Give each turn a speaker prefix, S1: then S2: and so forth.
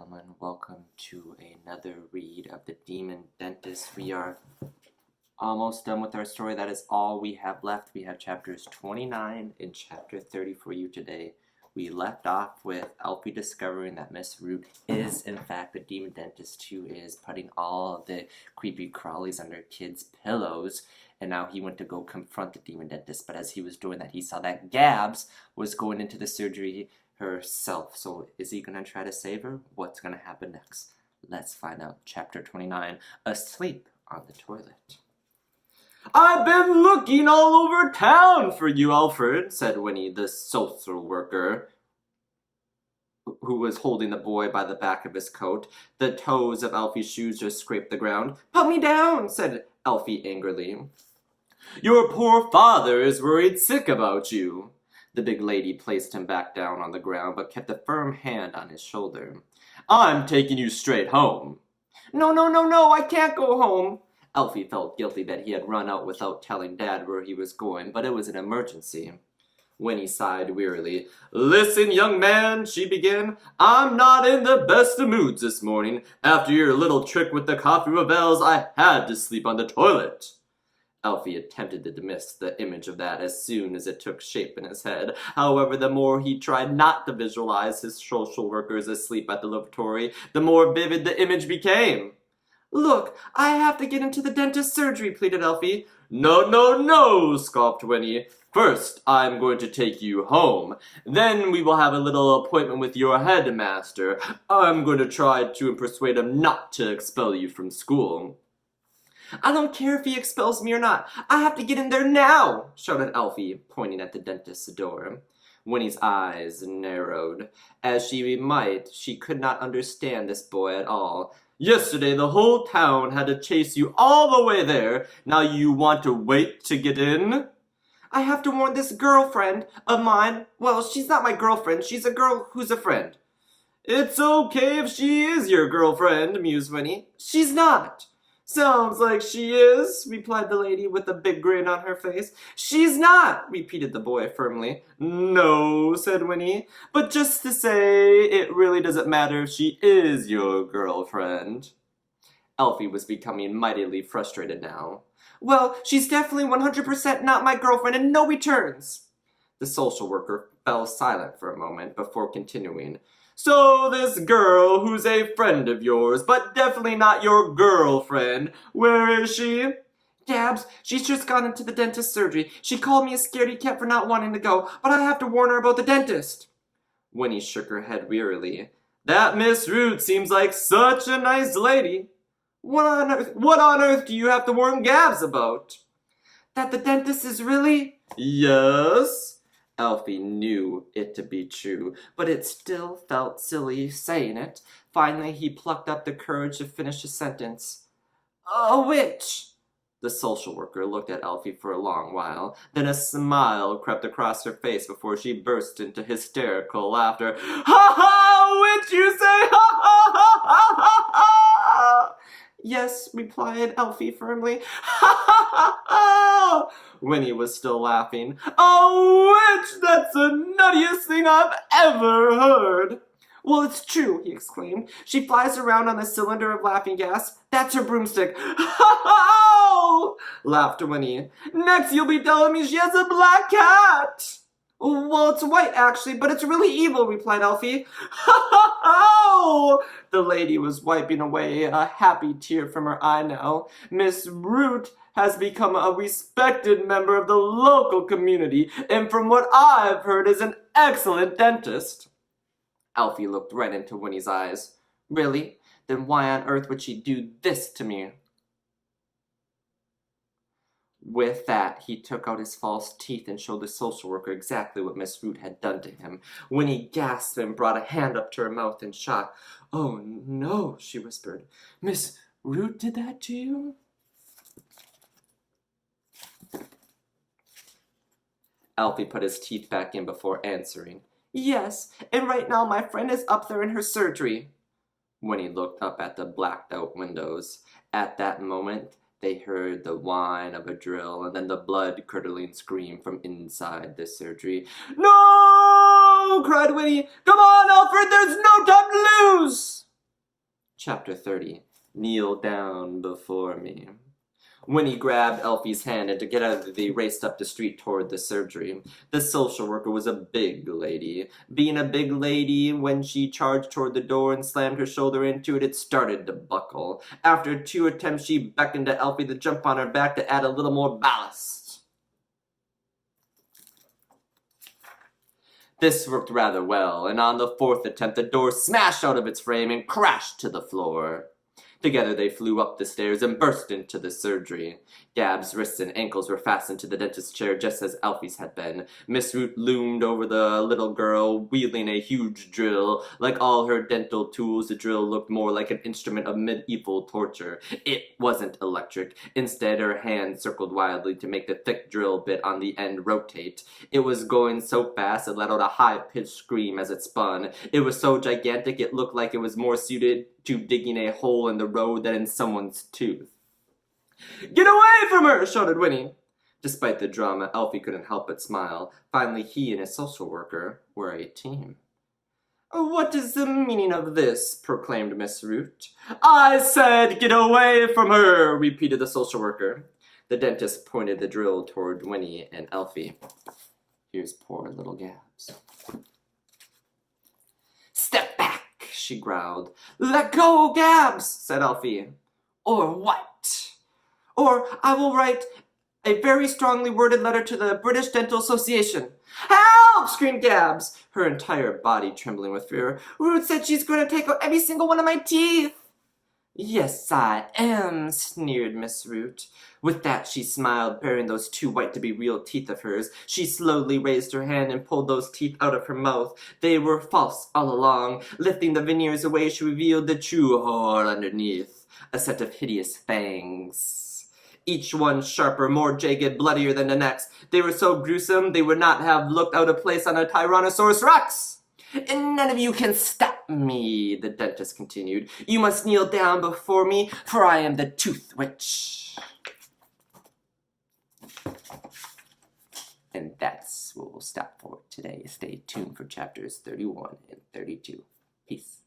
S1: gentlemen, welcome to another read of The Demon Dentist. We are almost done with our story. That is all we have left. We have chapters 29 and chapter 30 for you today. We left off with Alfie discovering that Miss Root is, in fact, the demon dentist who is putting all the creepy crawlies under kids' pillows. And now he went to go confront the demon dentist. But as he was doing that, he saw that Gabs was going into the surgery herself. So is he going to try to save her? What's going to happen next? Let's find out. Chapter 29, Asleep on the Toilet. "I've been looking all over town for you, Alfred," said Winnie, the social worker, who was holding the boy by the back of his coat. The toes of Alfie's shoes just scraped the ground. "Put me down," said Alfie angrily. "Your poor father is worried sick about you." The big lady placed him back down on the ground, but kept a firm hand on his shoulder. "I'm taking you straight home." No, I can't go home." Alfie felt guilty that he had run out without telling Dad where he was going, but it was an emergency. Winnie sighed wearily. "Listen, young man," she began. "I'm not in the best of moods this morning. After your little trick with the coffee revels, I had to sleep on the toilet." Alfie attempted to dismiss the image of that as soon as it took shape in his head. However, the more he tried not to visualize his social workers asleep at the lavatory, the more vivid the image became. "Look, I have to get into the dentist's surgery," pleaded Alfie. No, scoffed Winnie. "First, I'm going to take you home. Then we will have a little appointment with your headmaster. I'm going to try to persuade him not to expel you from school." "I don't care if he expels me or not. I have to get in there now," shouted Alfie, pointing at the dentist's door. Winnie's eyes narrowed. As she might, she could not understand this boy at all. "Yesterday the whole town had to chase you all the way there. Now you want to wait to get in?" "I have to warn this girlfriend of mine. Well, she's not my girlfriend. She's a girl who's a friend." "It's okay if she is your girlfriend," mused Winnie. "She's not." "Sounds like she is," replied the lady with a big grin on her face. "She's not," repeated the boy firmly. "No," said Winnie, "but just to say, it really doesn't matter if she is your girlfriend." Alfie was becoming mightily frustrated now. "Well, she's definitely 100% not my girlfriend, and no returns." The social worker fell silent for a moment before continuing. "So this girl, who's a friend of yours, but definitely not your girlfriend, where is she?" "Gabs, she's just gone into the dentist's surgery. She called me a scaredy cat for not wanting to go, but I have to warn her about the dentist." Winnie shook her head wearily. "That Miss Root seems like such a nice lady. What on earth do you have to warn Gabs about?" "That the dentist is really—" "Yes?" Alfie knew it to be true, but it still felt silly saying it. Finally, he plucked up the courage to finish his sentence. "A witch." The social worker looked at Alfie for a long while. Then a smile crept across her face before she burst into hysterical laughter. "Ha ha! Witch, you say? Ha ha ha ha ha ha!" "Yes," replied Alfie firmly. "Ha ha ha ha!" Winnie was still laughing. "A witch! That's the nuttiest thing I've ever heard." "Well, it's true," he exclaimed. "She flies around on a cylinder of laughing gas. That's her broomstick." "Ha ha!" laughed Winnie. "Next you'll be telling me she has a black cat." "Well, it's white, actually, but it's really evil," replied Alfie. "Ha ha ha!" The lady was wiping away a happy tear from her eye now. "Miss Root has become a respected member of the local community, and from what I've heard is an excellent dentist." Alfie looked right into Winnie's eyes. "Really? Then why on earth would she do this to me?" With that, he took out his false teeth and showed the social worker exactly what Miss Root had done to him. Winnie gasped and brought a hand up to her mouth in shock. "Oh, no," she whispered. "Miss Root did that to you?" Alfie put his teeth back in before answering. "Yes, and right now my friend is up there in her surgery." Winnie looked up at the blacked-out windows. At that moment, they heard the whine of a drill and then the blood-curdling scream from inside the surgery. "No!" cried Winnie. "Come on, Alfred, there's no time to lose!" Chapter 30. Kneel down before me. Winnie grabbed Alfie's hand, and together they raced up the street toward the surgery. The social worker was a big lady. Being a big lady, when she charged toward the door and slammed her shoulder into it, it started to buckle. After 2 attempts, she beckoned to Alfie to jump on her back to add a little more ballast. This worked rather well, and on the 4th attempt, the door smashed out of its frame and crashed to the floor. Together they flew up the stairs and burst into the surgery. Gab's wrists and ankles were fastened to the dentist's chair just as Alfie's had been. Miss Root loomed over the little girl, wielding a huge drill. Like all her dental tools, the drill looked more like an instrument of medieval torture. It wasn't electric. Instead, her hand circled wildly to make the thick drill bit on the end rotate. It was going so fast it let out a high-pitched scream as it spun. It was so gigantic it looked like it was more suited to digging a hole in the road than in someone's tooth. "Get away from her!" shouted Winnie. Despite the drama, Alfie couldn't help but smile. Finally, he and his social worker were a team. "What is the meaning of this?" proclaimed Miss Root. "I said get away from her," repeated the social worker. The dentist pointed the drill toward Winnie and Alfie. "Here's poor little Gabs." "Step back," she growled. "Let go, Gabs," said Alfie. "Or what?" "Or I will write a very strongly worded letter to the British Dental Association." "Help!" screamed Gabs, her entire body trembling with fear. "Root said she's going to take out every single one of my teeth." "Yes, I am," sneered Miss Root. With that, she smiled, baring those 2 white-to-be-real teeth of hers. She slowly raised her hand and pulled those teeth out of her mouth. They were false all along. Lifting the veneers away, she revealed the true horror underneath. A set of hideous fangs. Each one sharper, more jagged, bloodier than the next. They were so gruesome they would not have looked out of place on a Tyrannosaurus Rex. "And none of you can stop me," the dentist continued. "You must kneel down before me, for I am the Tooth Witch." And that's where we'll stop for today. Stay tuned for chapters 31 and 32. Peace.